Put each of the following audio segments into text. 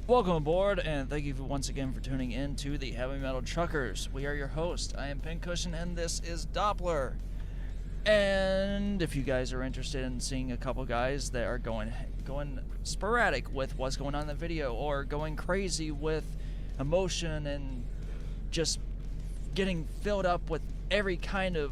Welcome aboard, and thank you once again for tuning in to the Heavy Metal Truckers. We are your host. I am Pincushion, and this is Doppler. And if you guys are interested in seeing a couple guys that are going sporadic with what's going on in the video, or going crazy with emotion and just getting filled up with every kind of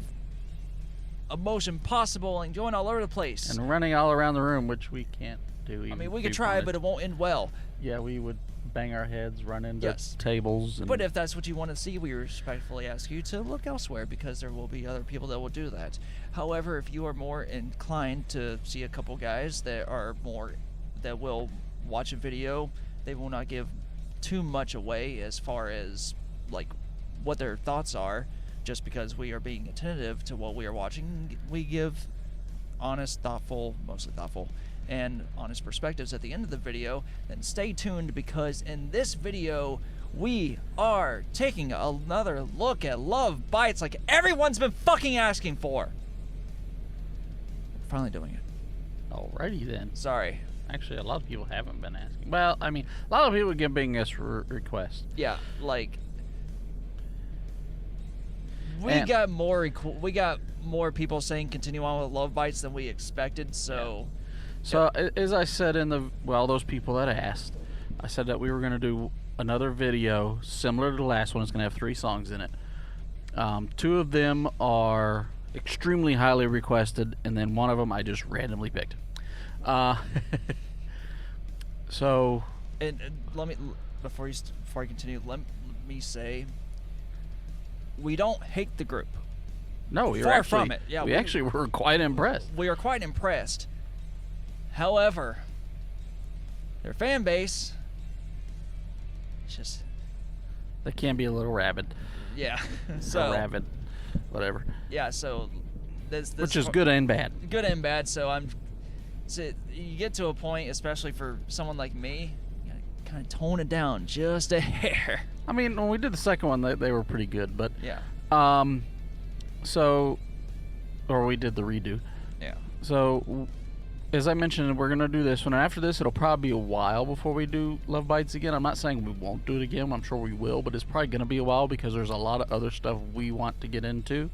emotion possible and going all over the place. And running all around the room, which we can't do. I mean, we could try, but it won't end well. Yeah, we would bang our heads, run into tables. But if that's what you want to see, we respectfully ask you to look elsewhere, because there will be other people that will do that. However, if you are more inclined to see a couple guys that will watch a video, they will not give too much away as far as like what their thoughts are, just because we are being attentive to what we are watching. We give honest, mostly thoughtful, and honest perspectives at the end of the video. Then stay tuned, because in this video we are taking another look at Lovebites, like everyone's been fucking asking for. We're finally doing it. Alrighty then. Sorry. Actually, a lot of people haven't been asking. Well, I mean, a lot of people have been us requests. Yeah, like we got more people saying continue on with Lovebites than we expected. So. Yeah. So, as I said those people that asked, I said that we were going to do another video similar to the last one. It's going to have 3 songs in it. 2 of them are extremely highly requested, and then one of them I just randomly picked. So... And let me, before I continue, let me say, we don't hate the group. No, we far from it. Yeah, we actually were quite impressed. We are quite impressed. However, their fan base, just... They can be a little rabid. Yeah. So rabid. Whatever. Yeah, so... This which is good and bad. Good and bad, so you get to a point, especially for someone like me, you gotta kind of tone it down just a hair. I mean, when we did the second one, they were pretty good, but... Yeah. Or we did the redo. Yeah. So... As I mentioned, we're going to do this one, and after this, it'll probably be a while before we do Lovebites again. I'm not saying we won't do it again. I'm sure we will, but it's probably going to be a while because there's a lot of other stuff we want to get into.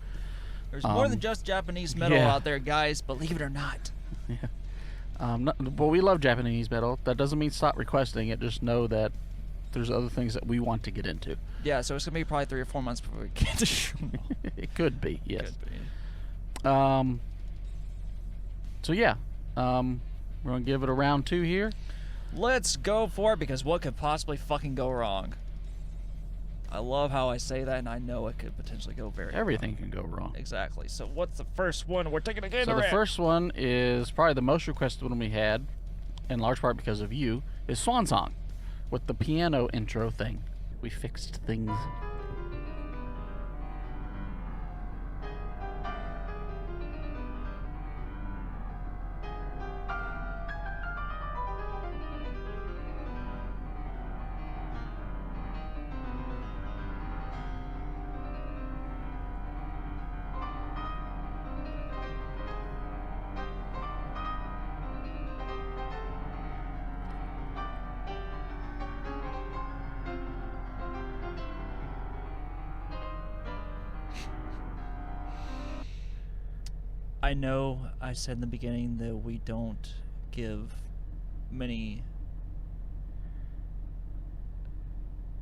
There's more than just Japanese metal out there, guys, believe it or not. Yeah. Well, we love Japanese metal. That doesn't mean stop requesting it. Just know that there's other things that we want to get into. Yeah, so it's going to be probably 3 or 4 months before we get to show. It could be, yes. Could be. So, yeah. We're going to give it a round 2 here. Let's go for it, because what could possibly fucking go wrong? I love how I say that, and I know it could potentially go very Everything can go wrong. Exactly. So what's the first one we're taking again? So the first one is probably the most requested one we had, in large part because of you, is Swan Song, with the piano intro thing. We fixed things. I know I said in the beginning that we don't give many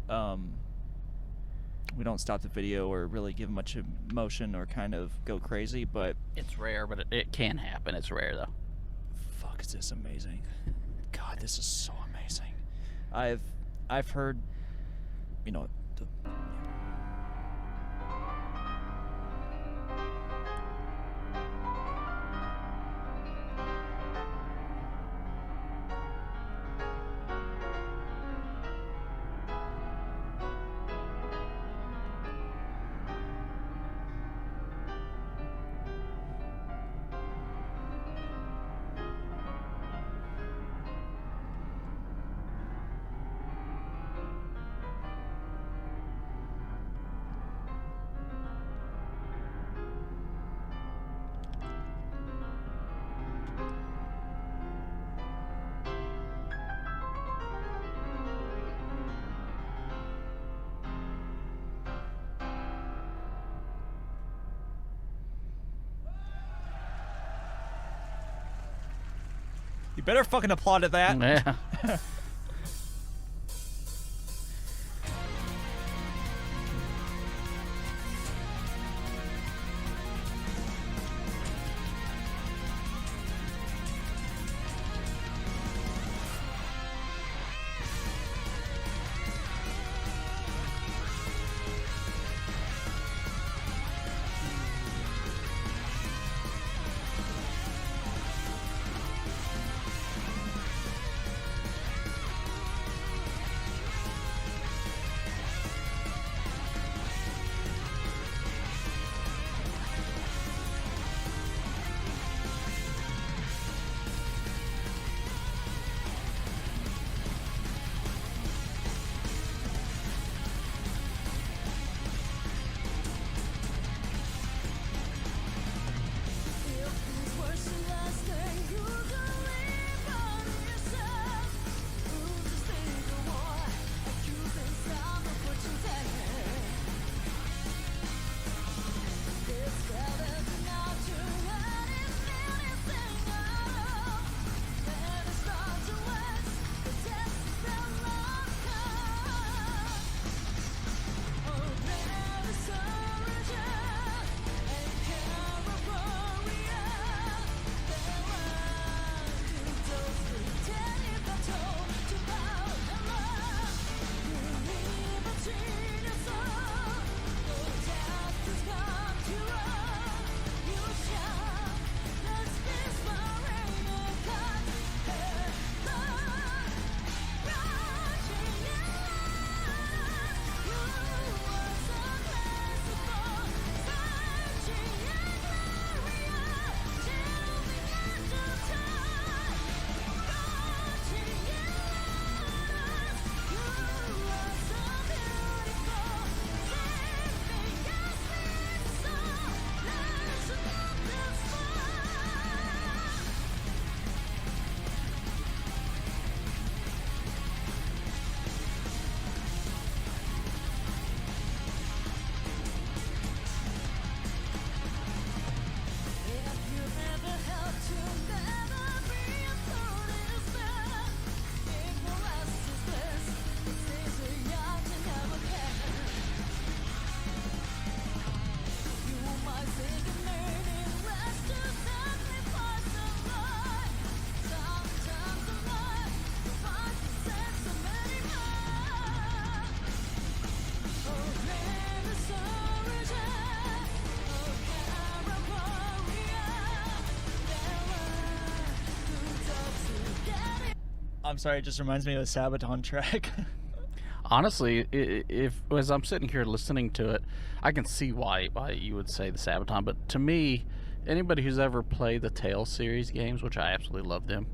we don't stop the video or really give much emotion or kind of go crazy, but it's rare, but it can happen. It's rare though. Fuck, is this amazing. God, this is so amazing. I've heard, you know, You better fucking applaud at that. Yeah. I'm sorry, it just reminds me of a Sabaton track. Honestly, if as I'm sitting here listening to it, I can see why you would say the Sabaton. But to me, anybody who's ever played the Tales series games, which I absolutely love them,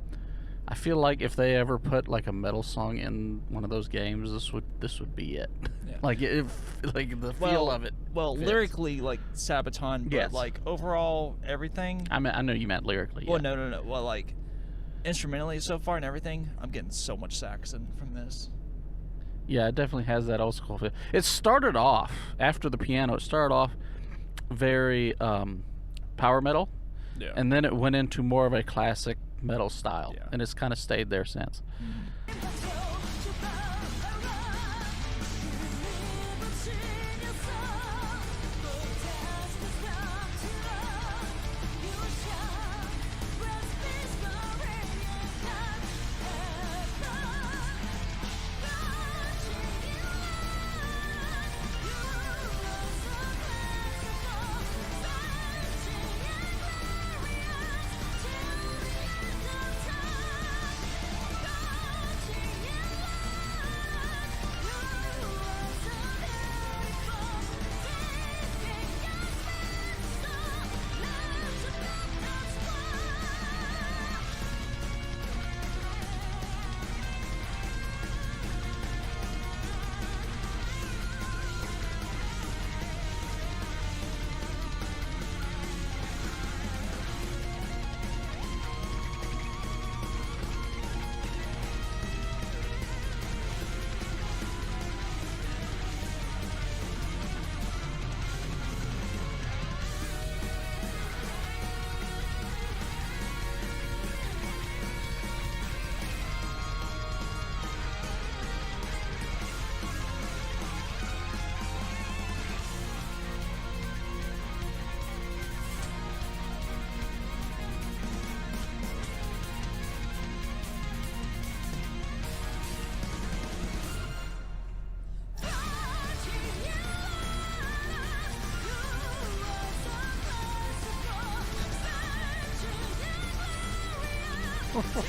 I feel like if they ever put like a metal song in one of those games, this would be it. Yeah. Like the feel of it. Well, fits. lyrically, like Sabaton, but Yes. like overall everything. I know you meant lyrically. Well, yeah. no. Well, like instrumentally so far and everything, I'm getting so much Saxon from this. Yeah, it definitely has that old school feel. It started off after the piano. It started off very power metal, Yeah. and then it went into more of a classic metal style, Yeah. and it's kind of stayed there since.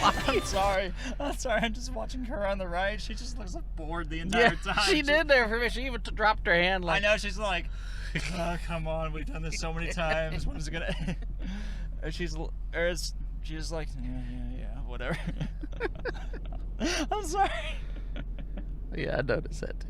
I'm sorry. I'm sorry. I'm just watching her on the right. She just looks bored the entire time. She did there for me. She even dropped her hand. Like, I know. She's like, oh, come on. We've done this so many times. When is it gonna? And she's like, yeah, whatever. I'm sorry. Yeah, I noticed that too.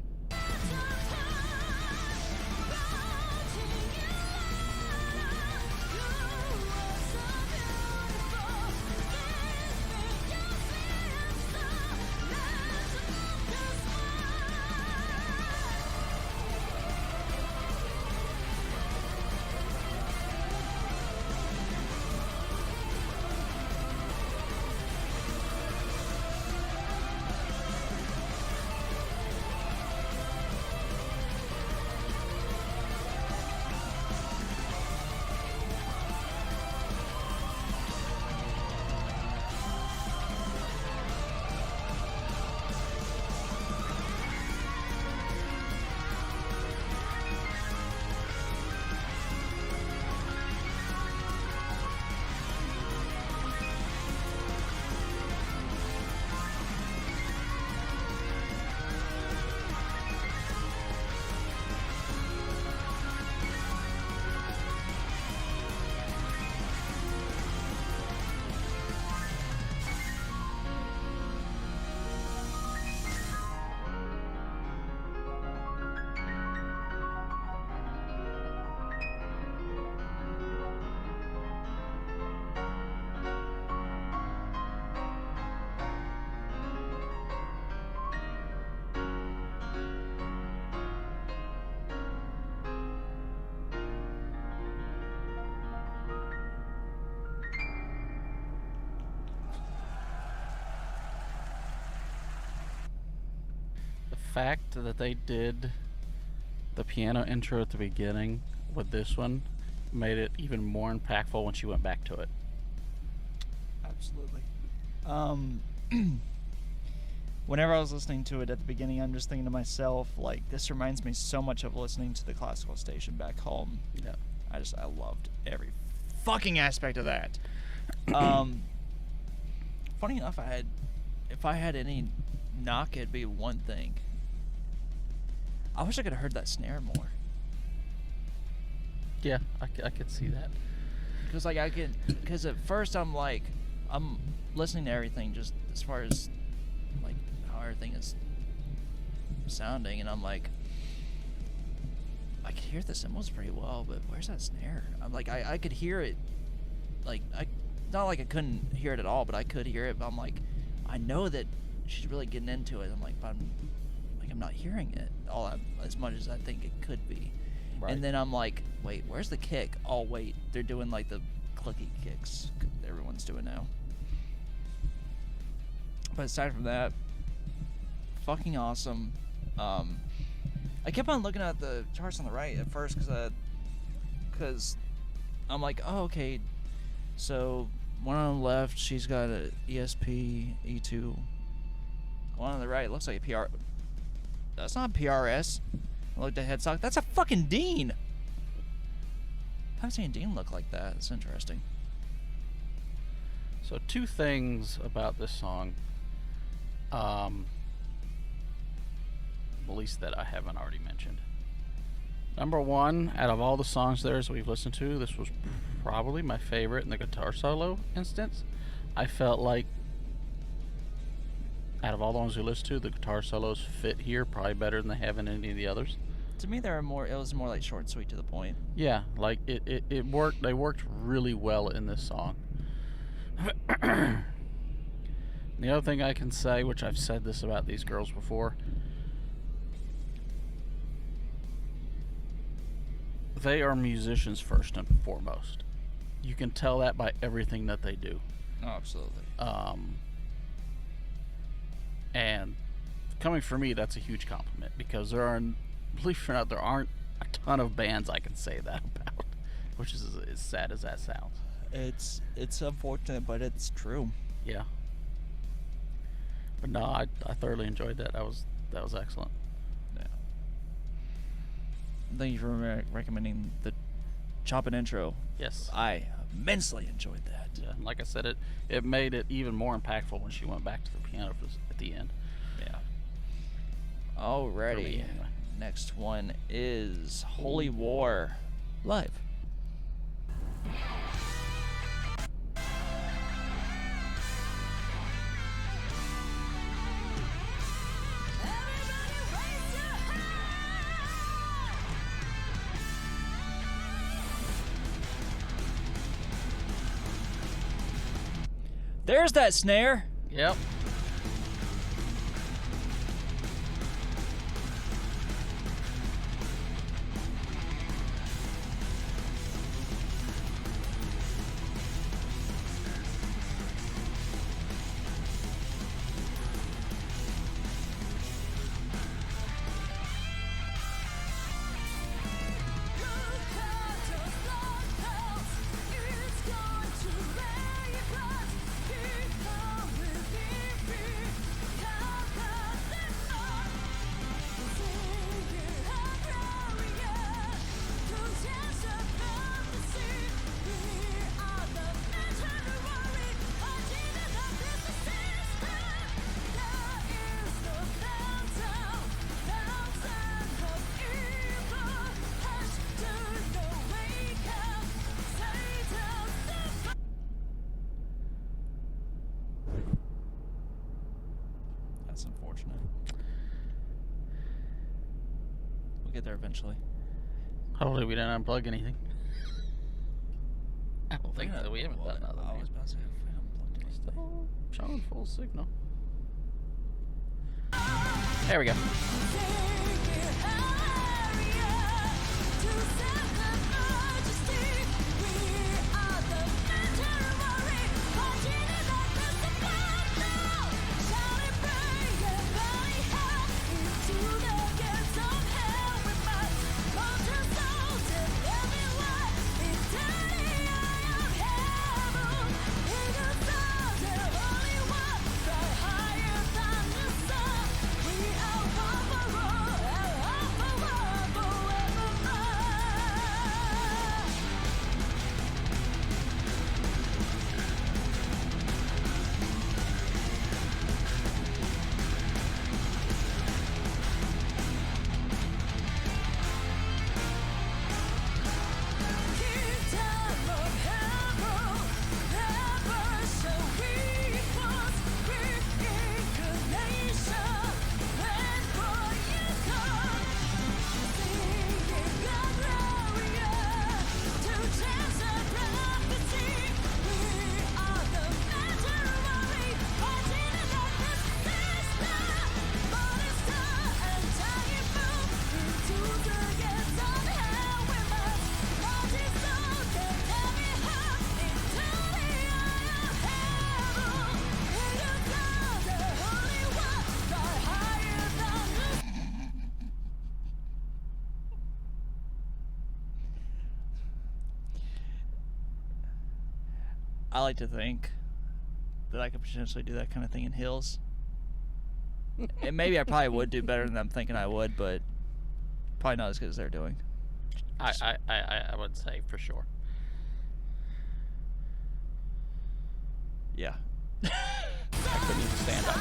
The fact that they did the piano intro at the beginning with this one made it even more impactful when she went back to it. Absolutely. Whenever I was listening to it at the beginning, I'm just thinking to myself, like, this reminds me so much of listening to the classical station back home. Yeah. I loved every fucking aspect of that. Funny enough, if I had any knock, it'd be one thing. I wish I could have heard that snare more. Yeah, I could see that. Because at first I'm listening to everything just as far as like how everything is sounding, and I'm like, I could hear the cymbals pretty well, but where's that snare? I'm like, I could hear it, like, not like I couldn't hear it at all, but I could hear it, but I'm like, I know that she's really getting into it. I'm like, but I'm not hearing it as much as I think it could be. Right. And then I'm like, wait, where's the kick? Oh, wait, they're doing like the clicky kicks everyone's doing now. But aside from that, fucking awesome. I kept on looking at the charts on the right at first because I'm like, oh, okay, so one on the left, she's got a ESP, E2. One on the right looks like a PR. That's not PRS. I looked at headstock. That's a fucking Dean. I haven't seen a Dean look like that. It's interesting. So 2 things about this song, at least that I haven't already mentioned. Number 1, out of all the songs theirs we've listened to, this was probably my favorite in the guitar solo instance. I felt like out of all the ones we listened to, the guitar solos fit here probably better than they have in any of the others. To me, it was more like short and sweet to the point. Yeah, like it worked. They worked really well in this song. The other thing I can say, which I've said this about these girls before, they are musicians first and foremost. You can tell that by everything that they do. Oh, absolutely. And coming from me, that's a huge compliment, because believe it or not, there aren't a ton of bands I can say that about, which is as sad as that sounds. It's unfortunate, but it's true. Yeah. But no, I thoroughly enjoyed that. That was excellent. Yeah. Thank you for recommending the Choppin' intro. Yes. I immensely enjoyed that. Yeah, and like I said, it made it even more impactful when she went back to the piano at the end. Yeah. For Alrighty. me, anyway. Next one is Holy War live. There's that snare. Yep. That's unfortunate. We'll get there eventually. Hopefully we didn't unplug anything. I don't think so. We haven't done nothing. I was about to say, if we haven't plugged anything. Still showing full signal. There we go. I like to think that I could potentially do that kind of thing in hills. And maybe I probably would do better than I'm thinking I would, but probably not as good as they're doing. I would say for sure. Yeah. I couldn't even stand up.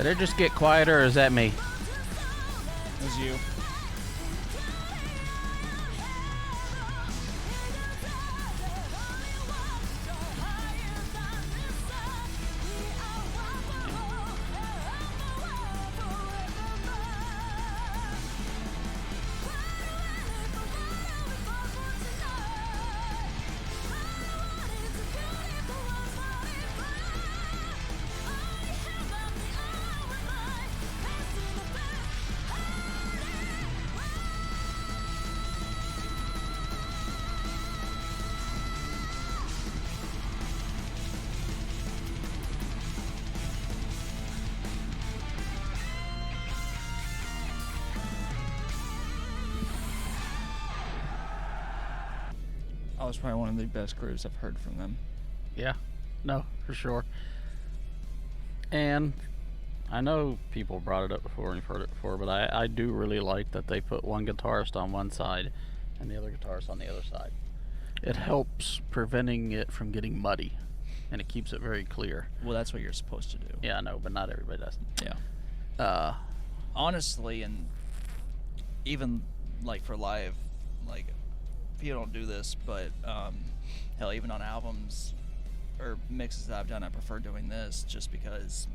Did it just get quieter, or is that me? It was you. That was probably one of the best grooves I've heard from them. Yeah, no, for sure. And I know people brought it up before and you've heard it before, but I do really like that they put one guitarist on one side and the other guitarist on the other side. It helps preventing it from getting muddy, and it keeps it very clear. Well, that's what you're supposed to do. Yeah, I know, but not everybody does. Yeah. Honestly, and even like for live, like people don't do this, but hell, even on albums or mixes that I've done, I prefer doing this just because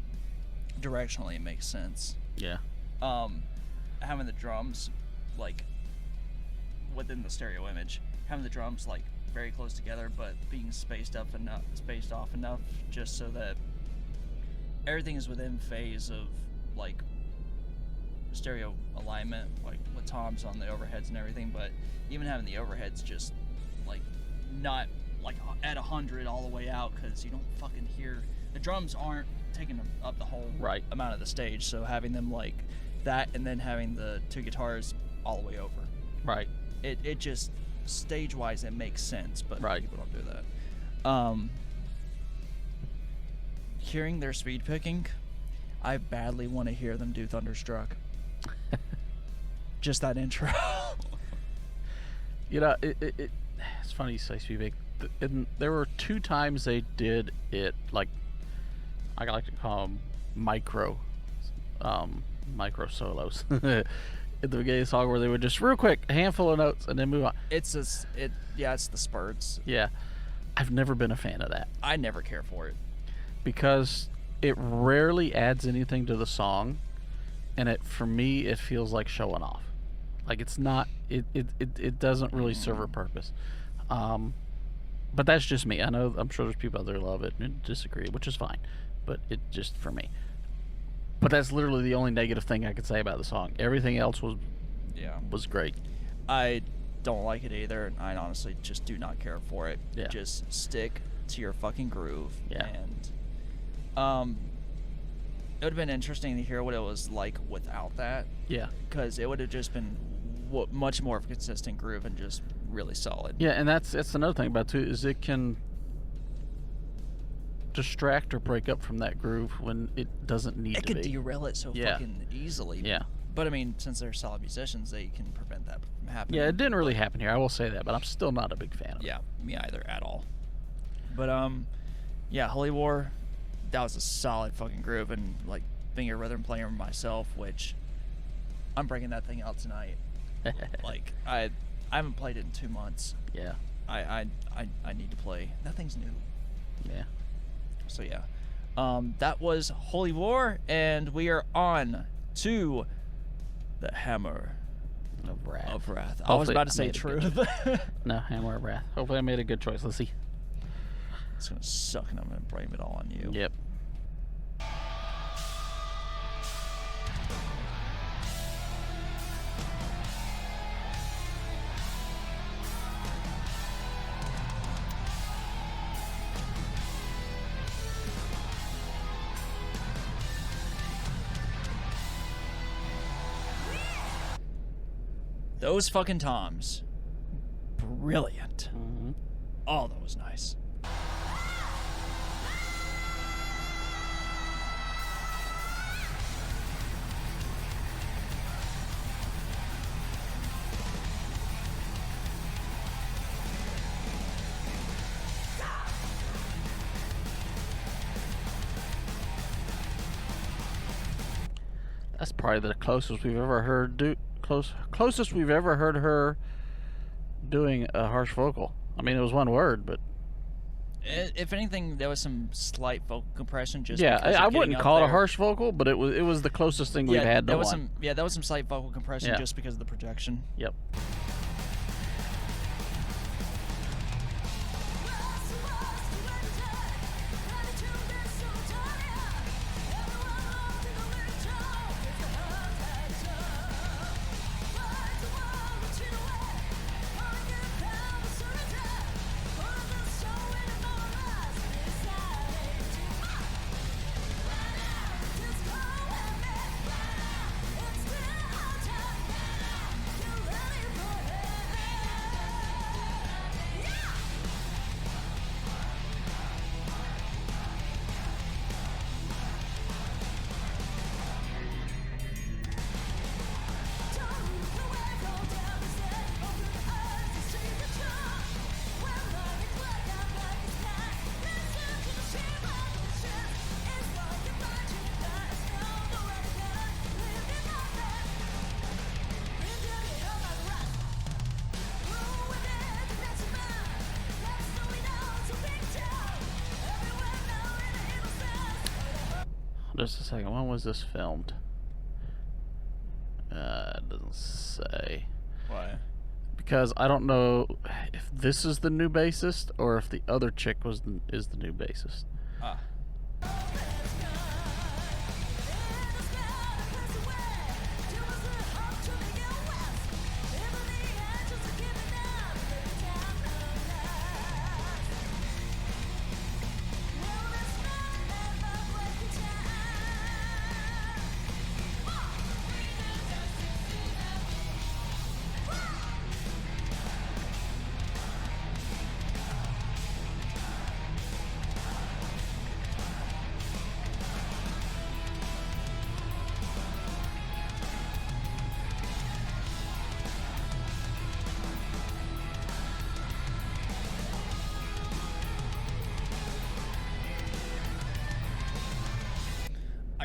directionally it makes sense. Yeah. Having the drums like within the stereo image, having the drums like very close together, but being spaced off enough, just so that everything is within phase of like stereo alignment, like with toms on the overheads and everything. But even having the overheads just like not like at 100 all the way out, because you don't fucking hear the drums aren't taking up the whole amount of the stage. So having them like that, and then having the two guitars all the way over, Right. it just stage wise it makes sense, but people don't do that. Hearing their speed picking, I badly want to hear them do Thunderstruck. Just that intro. You know, it's funny you say speed pick. There were 2 times they did it, like I like to call them micro solos at the beginning of the song, where they would just real quick a handful of notes and then move on. It's the spurts. Yeah, I've never been a fan of that. I never care for it because it rarely adds anything to the song, and for me it feels like showing off. Like it's not. It doesn't really serve a purpose. But that's just me. I'm sure there's people out there who love it and disagree, which is fine. But it just for me. But that's literally the only negative thing I could say about the song. Everything else was great. I don't like it either, and I honestly just do not care for it. Yeah. Just stick to your fucking groove. Yeah. And it would have been interesting to hear what it was like without that. Yeah. Because it would have just been much more of a consistent groove and just really solid. Yeah, and that's another thing about it too, is it can distract or break up from that groove when it doesn't need to be. It could derail it so fucking easily. Yeah. But I mean, since they're solid musicians, they can prevent that from happening. Yeah, it didn't really happen here, I will say that, but I'm still not a big fan of it. Yeah, me either at all. But yeah, Holy War, that was a solid fucking groove, and like being a rhythm player myself, which I'm breaking that thing out tonight. Like I haven't played it in 2 months. Yeah. I need to play. That thing's new. Yeah. So yeah, that was Holy War, and we are on to the Hammer Of Wrath. I was about to say Truth. No, Hammer of Wrath. Hopefully I made a good choice. Let's see. It's gonna suck, and I'm gonna blame it all on you. Yep. Those fucking toms, brilliant. Mm-hmm. Oh, that was nice. That's probably the closest we've ever heard closest we've ever heard her doing a harsh vocal. I mean, it was one word, but If anything, there was some slight vocal compression. Just yeah, because I of wouldn't getting call it a there. harsh vocal, but it was the closest thing we've had to there was one. there was some slight vocal compression Yeah. just because of the projection. Yep. Just a second. When was this filmed? It doesn't say. Why? Because I don't know if this is the new bassist or if the other chick is the new bassist. Ah.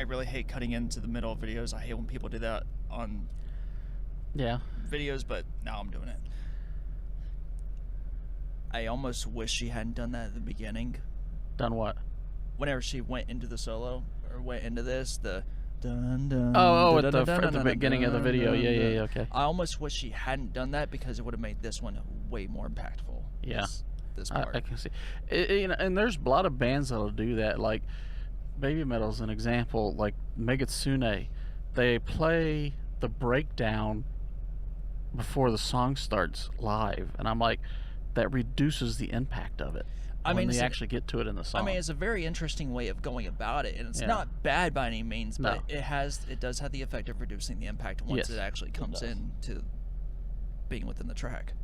I really hate cutting into the middle of videos. I hate when people do that on Yeah. videos, but now I'm doing it. I almost wish she hadn't done that at the beginning. Done what? Whenever she went into the solo, or went into this, the dun dun. Oh, dun, dun, dun, at the dun, beginning of the dun, video. dun, Yeah, dun. okay. I almost wish she hadn't done that because it would have made this one way more impactful. Yeah. This part. I can see. And there's a lot of bands that'll do that. Like Baby Metal's an example. Like Megitsune, they play the breakdown before the song starts live, and I'm like, that reduces the impact of it. I mean, when they it's actually get to it in the song. I mean, it's a very interesting way of going about it, and it's Yeah. not bad by any means, but No. it does have the effect of reducing the impact once Yes, it actually comes does. into being within the track.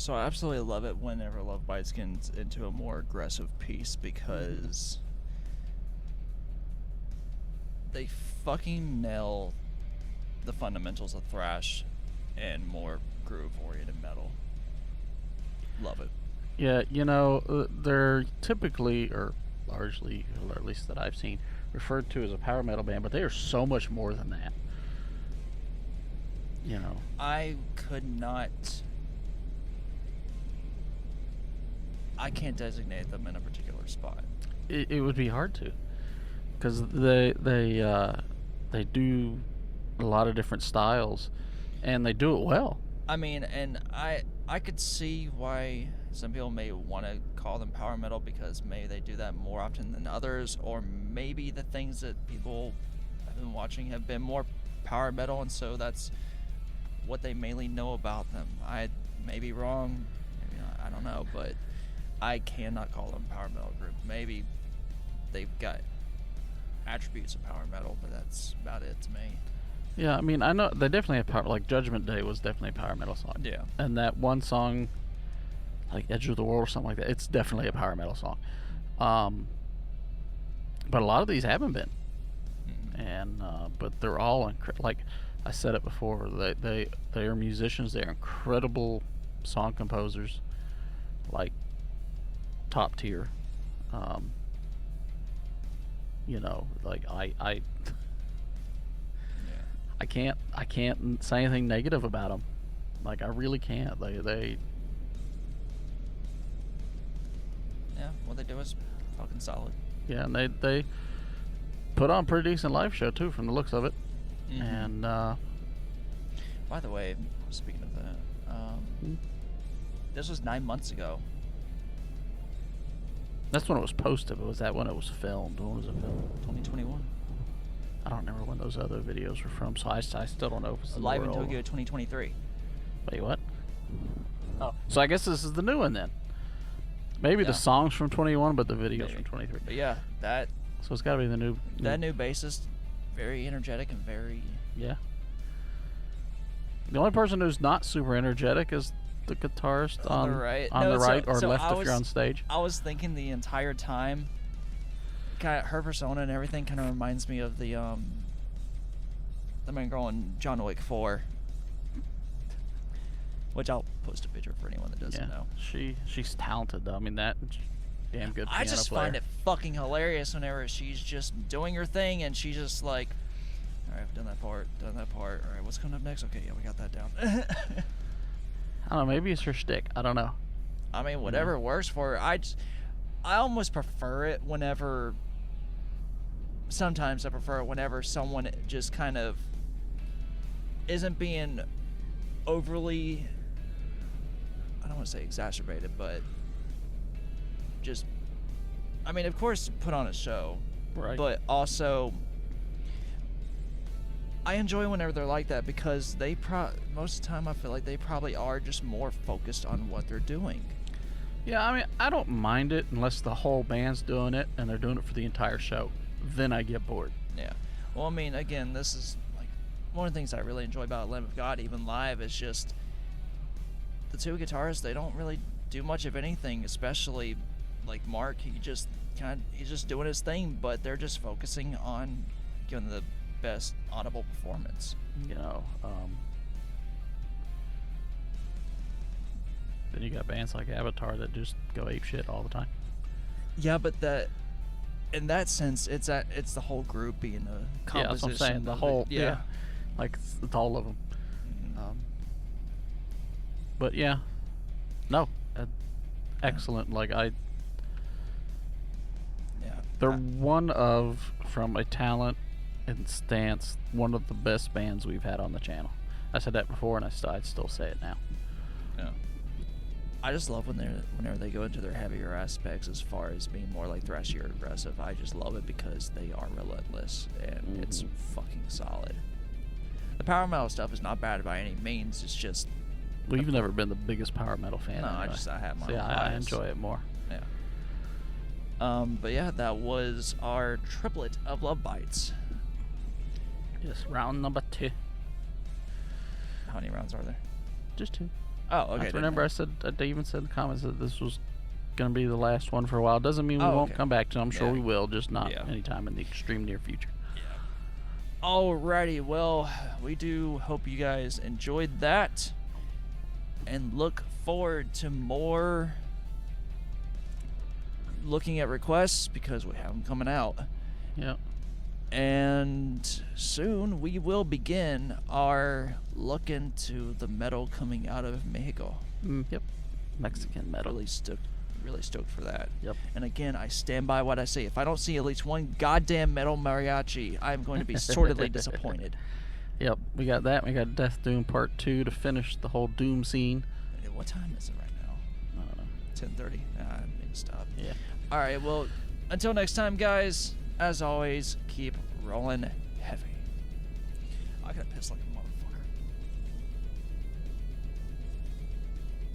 So I absolutely love it whenever Lovebites gets into a more aggressive piece because they fucking nail the fundamentals of thrash and more groove-oriented metal. Love it. Yeah, you know, they're typically, or largely, or at least that I've seen, referred to as a power metal band, but they are so much more than that. You know. I can't designate them in a particular spot. It would be hard to, because they do a lot of different styles, and they do it well. I mean, and I could see why some people may want to call them power metal because maybe they do that more often than others, or maybe the things that people have been watching have been more power metal, and so that's what they mainly know about them. I may be wrong, maybe not, I don't know, but I cannot call them power metal group. Maybe they've got attributes of power metal, but that's about it to me. Yeah, I mean, I know they definitely have power. Like Judgment Day was definitely a power metal song. Yeah. And that one song, like Edge of the World or something like that, it's definitely a power metal song. But a lot of these haven't been. And but they're all like I said it before. They are musicians. They're incredible song composers, like top tier. You know, like I can't say anything negative about them. Like I really can't. They Yeah, what they do is fucking solid. Yeah, and they put on a pretty decent live show too, from the looks of it. And by the way, speaking of that, this was 9 months ago. That's when it was posted, but was that when it was filmed? When was it filmed? 2021. I don't remember when those other videos were from, so I still don't know if it's the Live in newer Tokyo 2023. Wait, what? Oh, so I guess this is the new one then. Maybe the song's from 21, but the video's from 23. But yeah, So it's got to be the new. That new bassist, very energetic and very. Yeah. The only person who's not super energetic is the guitarist on the right, or left if you're on stage. I was thinking the entire time, kind of her persona and everything kind of reminds me of the main girl in John Wick 4, which I'll post a picture for anyone that doesn't know. She's talented though. I mean, that damn good piano I just player. find it fucking hilarious whenever she's just doing her thing and she's just like, all right, I've done that part. All right, what's coming up next? Okay, yeah, we got that down. I don't know. Maybe it's her shtick. I don't know. I mean, whatever works for her. I almost prefer it whenever. Sometimes I prefer it whenever someone just kind of isn't being overly. I don't want to say exacerbated, but just. I mean, of course, put on a show, Right. but also. I enjoy whenever they're like that because they most of the time I feel like they probably are just more focused on what they're doing. Yeah, I mean, I don't mind it unless the whole band's doing it and they're doing it for the entire show. Then I get bored. Yeah. Well, I mean, again, this is like one of the things I really enjoy about Lamb of God, even live, is just the two guitarists. They don't really do much of anything, especially like Mark. He's just doing his thing, but they're just focusing on giving the best audible performance. You know, then you got bands like Avatar that just go ape shit all the time. Yeah, but in that sense, it's the whole group being a composition. Yeah, that's what I'm saying. The whole, like it's all of them. But yeah, no, excellent. Like they're one of, from a talent and stance, one of the best bands we've had on the channel. I said that before, and I'd still say it now. Yeah. I just love whenever they go into their heavier aspects as far as being more like thrashy or aggressive. I just love it because they are relentless and it's fucking solid. The power metal stuff is not bad by any means. It's just. Well, you've never been the biggest power metal fan. No, anyway. I have my own I enjoy it more. Yeah. But yeah, that was our triplet of Lovebites. Yes, round number 2. How many rounds are there? Just 2. Oh, okay. I remember I even said in the comments that this was going to be the last one for a while. Doesn't mean we won't come back to it. I'm sure we will, just not anytime in the extreme near future. Alrighty, well, we do hope you guys enjoyed that and look forward to more looking at requests because we have them coming out. Yeah. And soon we will begin our look into the metal coming out of Mexico. Yep. Mexican metal. Really stoked for that. Yep. And again, I stand by what I say. If I don't see at least one goddamn metal mariachi, I'm going to be sorely disappointed. Yep, we got that. We got Death Doom Part 2 to finish the whole Doom scene. What time is it right now? I don't know. 10:30. I need to stop. Yeah. All right, well, until next time, guys, as always, keep rolling heavy. I gotta piss like a motherfucker.